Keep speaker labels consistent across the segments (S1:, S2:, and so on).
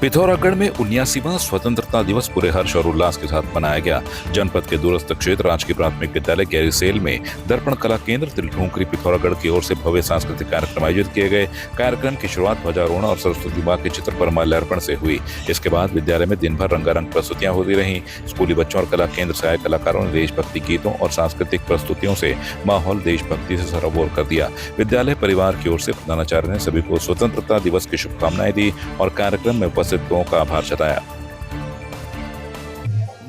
S1: पिथौरागढ़ में 79वां स्वतंत्रता दिवस पूरे हर्ष और उल्लास के साथ मनाया गया। जनपद के दूरस्थ क्षेत्र राजकीय प्राथमिक विद्यालय गैरीसेल में दर्पण कला केंद्र तिलठोंकरी पिथौरागढ़ की ओर से भव्य सांस्कृतिक कार्यक्रम आयोजित किए गए। कार्यक्रम की शुरुआत ध्वजारोहण और सरस्वती मां के चित्र पर माल्यार्पण से हुई। इसके बाद विद्यालय में दिन भर रंगारंग प्रस्तुतियां होती रहीं। स्कूली बच्चों और कला केंद्र से आए कलाकारों ने देशभक्ति गीतों और सांस्कृतिक प्रस्तुतियों से माहौल देशभक्ति से सराबोर कर दिया। विद्यालय परिवार की ओर से प्रधानाचार्य ने सभी को स्वतंत्रता दिवस की शुभकामनाएं दी और कार्यक्रम में उपस्थित लोगों का आभार जताया।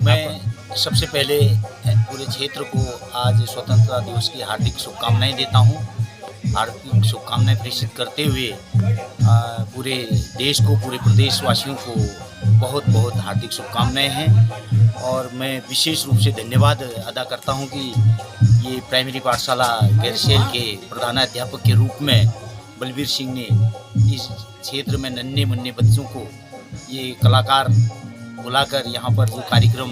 S2: मैं सबसे पहले पूरे क्षेत्र को आज स्वतंत्रता दिवस की हार्दिक शुभकामनाएं देता हूं। हार्दिक शुभकामनाएं प्रेषित करते हुए पूरे देश को, पूरे प्रदेशवासियों को बहुत बहुत हार्दिक शुभकामनाएं हैं। और मैं विशेष रूप से धन्यवाद अदा करता हूं कि ये प्राइमरी पाठशाला गैरीसेल के प्रधानाध्यापक के रूप में बलबीर सिंह ने इस क्षेत्र में नन्हे मुन्ने बच्चों को ये कलाकार बुलाकर यहाँ पर जो कार्यक्रम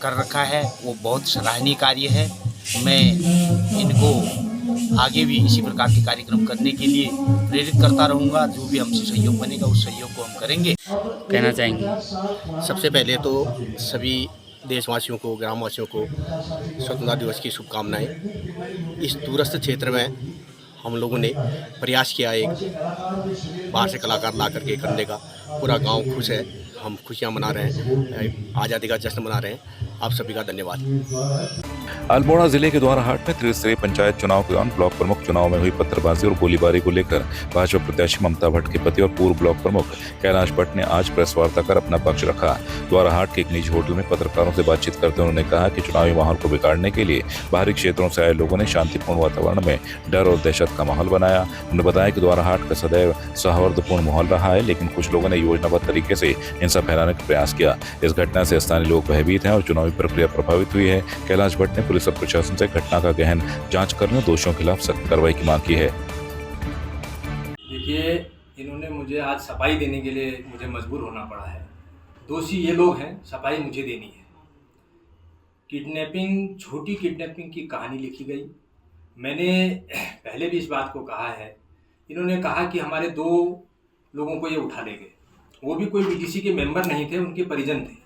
S2: कर रखा है वो बहुत सराहनीय कार्य है। मैं इनको आगे भी इसी प्रकार के कार्यक्रम करने के लिए प्रेरित करता रहूँगा। जो भी हमसे सहयोग बनेगा उस सहयोग को हम करेंगे।
S3: कहना चाहेंगे
S4: सबसे पहले तो सभी देशवासियों को, ग्रामवासियों को स्वतंत्रता दिवस की शुभकामनाएं। इस दूरस्थ क्षेत्र में हम लोगों ने प्रयास किया एक बाहर से कलाकार ला करके करने का। पूरा गांव खुश है, हम खुशियां मना रहे हैं, आज़ादी का जश्न मना रहे हैं। आप सभी का धन्यवाद।
S1: अल्मोड़ा जिले के द्वाराहाट में त्रिस्तरीय पंचायत चुनाव के दौरान ब्लॉक प्रमुख चुनाव में हुई पत्थरबाजी और गोलीबारी को लेकर भाजपा प्रत्याशी ममता भट्ट के पति और पूर्व ब्लॉक प्रमुख कैलाश भट्ट ने आज प्रेस वार्ता कर अपना पक्ष रखा। द्वाराहाट के एक निजी होटल में पत्रकारों से बातचीत करते उन्होंने कहा कि चुनावी माहौल को बिगाड़ने के लिए बाहरी क्षेत्रों से आए लोगों ने शांतिपूर्ण वातावरण में डर और दहशत का माहौल बनाया। उन्होंने बताया कि द्वाराहाट का सदैव सौहार्दपूर्ण माहौल रहा है, लेकिन कुछ लोगों ने योजनाबद्ध तरीके से हिंसा फैलाने का प्रयास किया। इस घटना से स्थानीय लोग भयभीत हैं और चुनावी प्रक्रिया प्रभावित हुई है। कैलाश भट्ट ने पुलिस और प्रशासन से घटना का गहन जांच करने और दोषियों के खिलाफ सख्त कार्रवाई की मांग की है।
S5: देखिए, इन्होंने मुझे आज सफाई देने के लिए मुझे मजबूर होना पड़ा है। दोषी ये लोग हैं, सफाई मुझे देनी है। किडनैपिंग, छोटी किडनैपिंग की कहानी लिखी गई। मैंने पहले भी इस बात को कहा है। इन्होंने कहा कि हमारे 2 लोगों को ये उठा ले गए, वो भी कोई बीडीसी के मेंबर नहीं थे, उनके परिजन थे।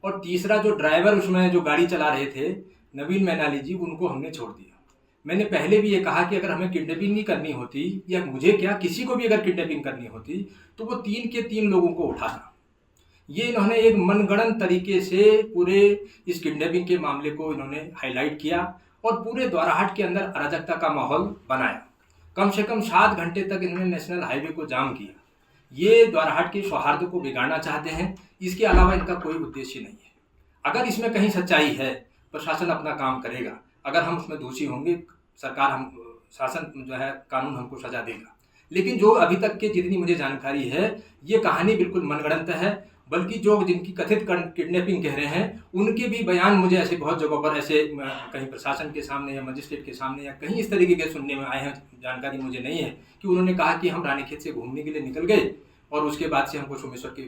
S5: और तीसरा जो ड्राइवर उसमें जो गाड़ी चला रहे थे, नवीन मैनाली जी, उनको हमने छोड़ दिया। मैंने पहले भी ये कहा कि अगर हमें किडनैपिंग नहीं करनी होती, या मुझे क्या, किसी को भी अगर किडनैपिंग करनी होती, तो वो 3 के 3 लोगों को उठाता। ये इन्होंने एक मनगढ़ंत तरीके से पूरे इस किडनैपिंग के मामले को इन्होंने हाईलाइट किया और पूरे द्वाराहाट के अंदर अराजकता का माहौल बनाया। कम से कम 7 घंटे तक इन्होंने नेशनल हाईवे को जाम किया। ये द्वाराहाट के सौहार्द को बिगाड़ना चाहते हैं। इसके अलावा इनका कोई उद्देश्य नहीं है। अगर इसमें कहीं सच्चाई है, प्रशासन अपना काम करेगा। अगर हम उसमें दोषी होंगे, सरकार, हम शासन जो है, कानून हमको सजा देगा। लेकिन जो अभी तक के जितनी मुझे जानकारी है, ये कहानी बिल्कुल मनगढ़ंत है। बल्कि जो जिनकी कथित किडनैपिंग कह रहे हैं, उनके भी बयान मुझे ऐसे बहुत जगहों पर ऐसे कहीं प्रशासन के सामने या मजिस्ट्रेट के सामने या कहीं इस तरीके के सुनने में आए हैं, जानकारी मुझे नहीं है, कि उन्होंने कहा कि हम रानीखेत से घूमने के लिए निकल गए और उसके बाद से हमको सोमेश्वर की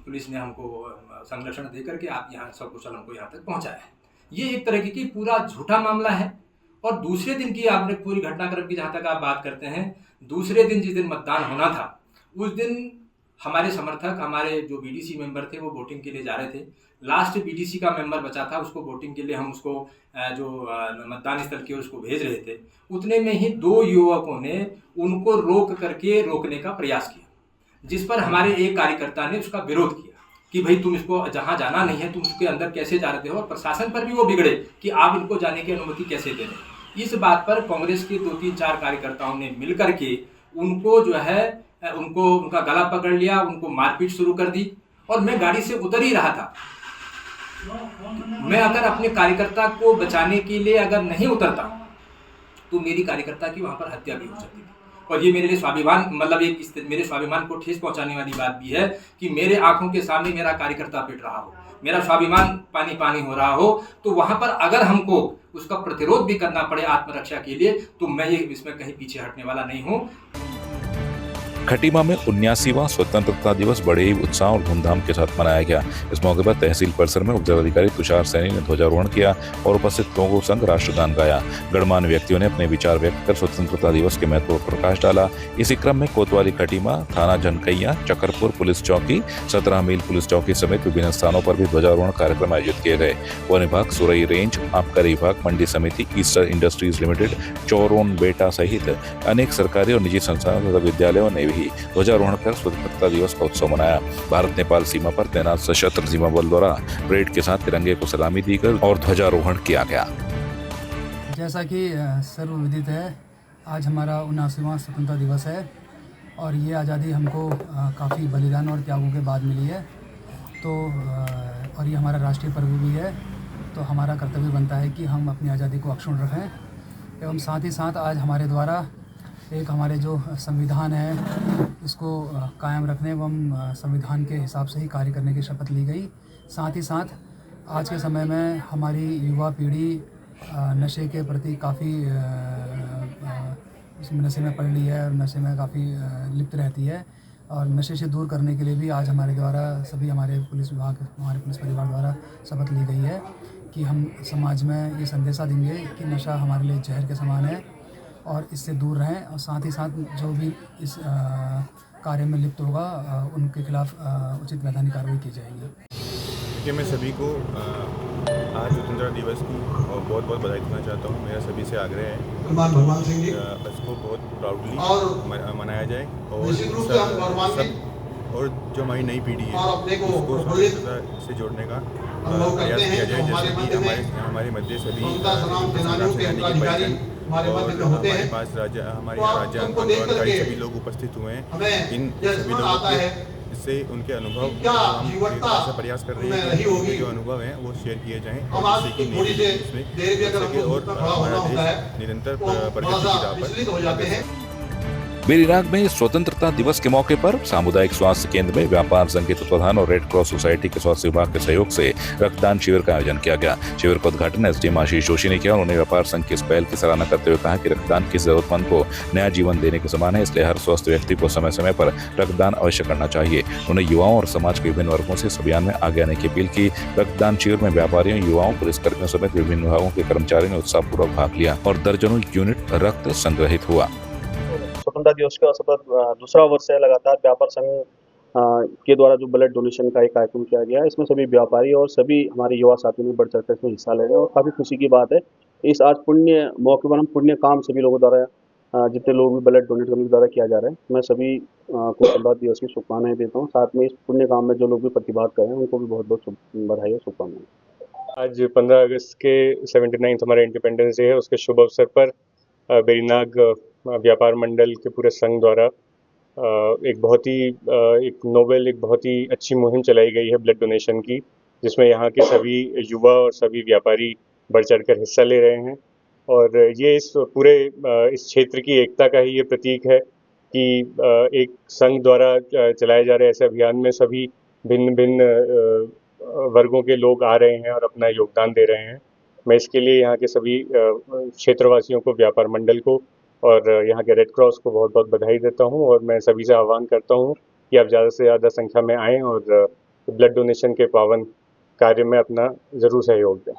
S5: पुलिस ने हमको संरक्षण दे करके आप यहाँ सकुशल हमको यहाँ तक पहुँचाया है। ये एक तरह की पूरा झूठा मामला है। और दूसरे दिन की आपने पूरी घटनाक्रम की जहाँ तक आप बात करते हैं, दूसरे दिन जिस दिन मतदान होना था, उस दिन हमारे समर्थक, हमारे जो बीडीसी मेंबर थे, वो वोटिंग के लिए जा रहे थे। लास्ट बीडीसी का मेंबर बचा था, उसको वोटिंग के लिए हम उसको जो मतदान स्थल की ओर उसको भेज रहे थे। उतने में ही 2 युवकों ने उनको रोकने का प्रयास किया, जिस पर हमारे एक कार्यकर्ता ने उसका विरोध किया कि भाई तुम इसको जहाँ जाना नहीं है, तुम उसके अंदर कैसे जा रहे हो। और प्रशासन पर भी वो बिगड़े कि आप इनको जाने की अनुमति कैसे दे रहे। इस बात पर कांग्रेस के 2-3-4 कार्यकर्ताओं ने मिल करके उनको जो है, उनका गला पकड़ लिया, उनको मारपीट शुरू कर दी। और मैं गाड़ी से उतर ही रहा था। मैं अगर अपने कार्यकर्ता को बचाने के लिए अगर नहीं उतरता, तो मेरी कार्यकर्ता की वहां पर हत्या भी हो सकती थी। और ये मेरे लिए स्वाभिमान, मतलब एक मेरे स्वाभिमान को ठेस पहुंचाने वाली बात भी है कि मेरे आंखों के सामने मेरा कार्यकर्ता पिट रहा हो, मेरा स्वाभिमान पानी पानी हो रहा हो, तो वहां पर अगर हमको उसका प्रतिरोध भी करना पड़े आत्मरक्षा के लिए, तो मैं ये इसमें कहीं पीछे हटने वाला नहीं हूं।
S1: खटीमा में 79वां स्वतंत्रता दिवस बड़े ही उत्साह और धूमधाम के साथ मनाया गया। इस मौके पर तहसील परिसर में उपजिलाधिकारी तुषार सैनी ने ध्वजारोहण किया और उपस्थित लोगों संग राष्ट्रगान गाया। गणमान्य व्यक्तियों ने अपने विचार व्यक्त कर स्वतंत्रता दिवस के महत्व पर प्रकाश डाला। इसी क्रम में कोतवाली खटीमा, थाना जनकैया, चकरपुर पुलिस चौकी, 17 मील पुलिस चौकी समेत विभिन्न स्थानों पर भी ध्वजारोहण कार्यक्रम आयोजित किए गए। वन विभाग, सुरई रेंज, आबकारी विभाग, मंडी समिति, ईस्टर इंडस्ट्रीज लिमिटेड, चौरोन बेटा सहित अनेक सरकारी और निजी संस्थानों तथा विद्यालयों ने भी ध्वजारोहण कर स्वतंत्रता दिवस का उत्सव मनाया। भारत नेपाल सीमा पर तैनात सशस्त्र सीमा बल द्वारा परेड के साथ तिरंगे को सलामी दी गई और ध्वजारोहण किया गया।
S6: जैसा कि सर्वविदित है, आज हमारा 79वां स्वतंत्रता दिवस है और ये आज़ादी हमको काफ़ी बलिदान और त्यागों के बाद मिली है। तो और ये हमारा राष्ट्रीय पर्व भी है, तो हमारा कर्तव्य बनता है कि हम अपनी आज़ादी को अक्षुण्ण रखें एवं साथ ही साथ आज हमारे द्वारा एक हमारे जो संविधान है इसको कायम रखने एवं संविधान के हिसाब से ही कार्य करने की शपथ ली गई। साथ ही साथ आज के समय में हमारी युवा पीढ़ी नशे के प्रति काफ़ी नशे में पड़ ली है और नशे में काफ़ी लिप्त रहती है और नशे से दूर करने के लिए भी आज हमारे द्वारा सभी हमारे पुलिस विभाग, हमारे पुलिस परिवार द्वारा शपथ ली गई है कि हम समाज में ये संदेशा देंगे कि नशा हमारे लिए जहर के समान है और इससे दूर रहें और साथ ही साथ जो भी इस कार्य में लिप्त होगा उनके खिलाफ उचित वैधानिक कार्रवाई की जाएगी।
S7: देखिए, मैं सभी को आज स्वतंत्रता दिवस की बहुत बहुत बधाई देना चाहता हूँ। मेरा सभी से आग्रह है इसको बहुत प्राउडली मनाया जाए और सब और जो हमारी नई पीढ़ी है उसको स्वतंत्रता से जोड़ने का प्रयास किया जाए। जैसे कि हमारे मध्य सभी संग्राम सेनानी के परिजन और हमारे पास हमारे यहाँ राज्य अंगनवाड़ी सभी लोग उपस्थित हुए हैं। इन सभी लोगों के इससे उनके अनुभव हम ऐसा प्रयास कर रहे हैं कि उनके जो अनुभव हैं वो शेयर किए जाएं और जिससे कि और हमारा देश निरंतर प्रगति की राह पर आगे बढ़े।
S1: बेरीनाग में स्वतंत्रता दिवस के मौके पर सामुदायिक स्वास्थ्य केंद्र में व्यापार संघ के तत्वाधान और रेड क्रॉस सोसाइटी के स्वास्थ्य विभाग के सहयोग से रक्तदान शिविर का आयोजन किया गया। शिविर का उद्घाटन एसडीएम आशीष जोशी ने किया। उन्होंने व्यापार संघ की इस पहल की सराहना करते हुए कहा कि रक्तदान किसी जरूरतमंद को नया जीवन देने के समान है, इसलिए हर स्वस्थ व्यक्ति को समय समय पर रक्तदान अवश्य करना चाहिए। उन्होंने युवाओं और समाज के विभिन्न वर्गों से इस अभियान में आगे आने की अपील की। रक्तदान शिविर में व्यापारियों, युवाओं, पुलिसकर्मियों समेत विभिन्न विभागों के कर्मचारियों ने उत्साहपूर्वक भाग लिया और दर्जनों यूनिट रक्त संग्रहित हुआ।
S8: स्वतंत्रता दिवस का सतत दूसरा वर्ष है लगातार व्यापार संघ के द्वारा जो ब्लड डोनेशन का एक कार्यक्रम किया गया है। इसमें सभी व्यापारी और सभी हमारे युवा साथियों ने बढ़ चढ़कर इसमें हिस्सा ले रहे हैं और काफ़ी खुशी की बात है। इस आज पुण्य मौके पर हम पुण्य काम सभी लोगों द्वारा जितने लोग भी ब्लड डोनेट करने द्वारा किया जा रहा है, मैं सभी को स्वतंत्रता दिवस की शुभकामनाएं देता हूँ। साथ में इस पुण्य काम में जो लोग भी प्रतिभाग कर रहे हैं उनको भी बहुत बहुत बधाई और शुभकामनाएं।
S9: आज 15 अगस्त के 79th हमारा इंडिपेंडेंस डे है, उसके शुभ अवसर पर बेरीनाग व्यापार मंडल के पूरे संघ द्वारा एक बहुत ही अच्छी मुहिम चलाई गई है ब्लड डोनेशन की, जिसमें यहाँ के सभी युवा और सभी व्यापारी बढ़ चढ़कर हिस्सा ले रहे हैं। और ये इस पूरे इस क्षेत्र की एकता का ही ये प्रतीक है कि एक संघ द्वारा चलाए जा रहे ऐसे अभियान में सभी भिन्न भिन्न वर्गों के लोग आ रहे हैं और अपना योगदान दे रहे हैं। मैं इसके लिए यहाँ के सभी क्षेत्रवासियों को, व्यापार मंडल को और यहाँ के रेड क्रॉस को बहुत बहुत बधाई देता हूँ और मैं सभी से आह्वान करता हूँ कि आप ज़्यादा से ज़्यादा संख्या में आएँ और ब्लड डोनेशन के पावन कार्य में अपना ज़रूर सहयोग दें।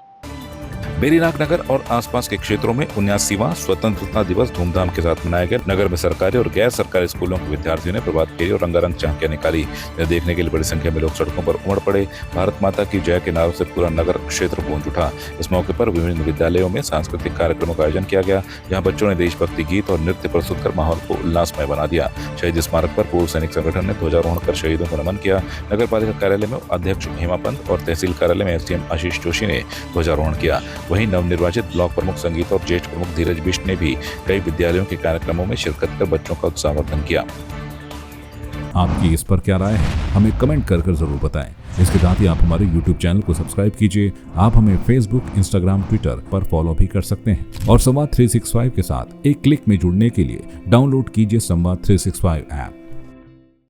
S1: बेरीनाग नगर और आसपास के क्षेत्रों में 79वां स्वतंत्रता दिवस धूमधाम के साथ मनाया गया। नगर में सरकारी और गैर सरकारी स्कूलों के विद्यार्थियों ने प्रभात फेरी और रंगारंग झांकियां निकाली। इन्हें देखने के लिए बड़ी संख्या में लोग सड़कों पर उमड़ पड़े। भारत माता की जय के नारों से पूरा नगर क्षेत्र गूंज उठा। इस मौके पर विभिन्न विद्यालयों में सांस्कृतिक कार्यक्रमों का आयोजन किया गया, जहाँ बच्चों ने देशभक्ति गीत और नृत्य प्रस्तुत कर माहौल को उल्लासमय बना दिया। शहीद स्मारक पर पूर्व सैनिक संगठन ने ध्वजारोहण कर शहीदों को नमन किया। नगर पालिका कार्यालय में अध्यक्ष हेमा पंत और तहसील कार्यालय में एसडीएम आशीष जोशी ने ध्वजारोहण किया। वहीं नवनिर्वाचित ब्लॉक प्रमुख संगीत और ज्येष्ठ प्रमुख धीरज बिष्ट ने भी कई विद्यालयों के कार्यक्रमों में शिरकत कर बच्चों का उत्साहवर्धन किया।
S10: आपकी इस पर क्या राय है, हमें कमेंट कर जरूर बताएं। इसके साथ ही आप हमारे YouTube चैनल को सब्सक्राइब कीजिए। आप हमें Facebook, Instagram, Twitter पर फॉलो भी कर सकते हैं और संवाद 365 के साथ एक क्लिक में जुड़ने के लिए डाउनलोड कीजिए संवाद 365 ऐप।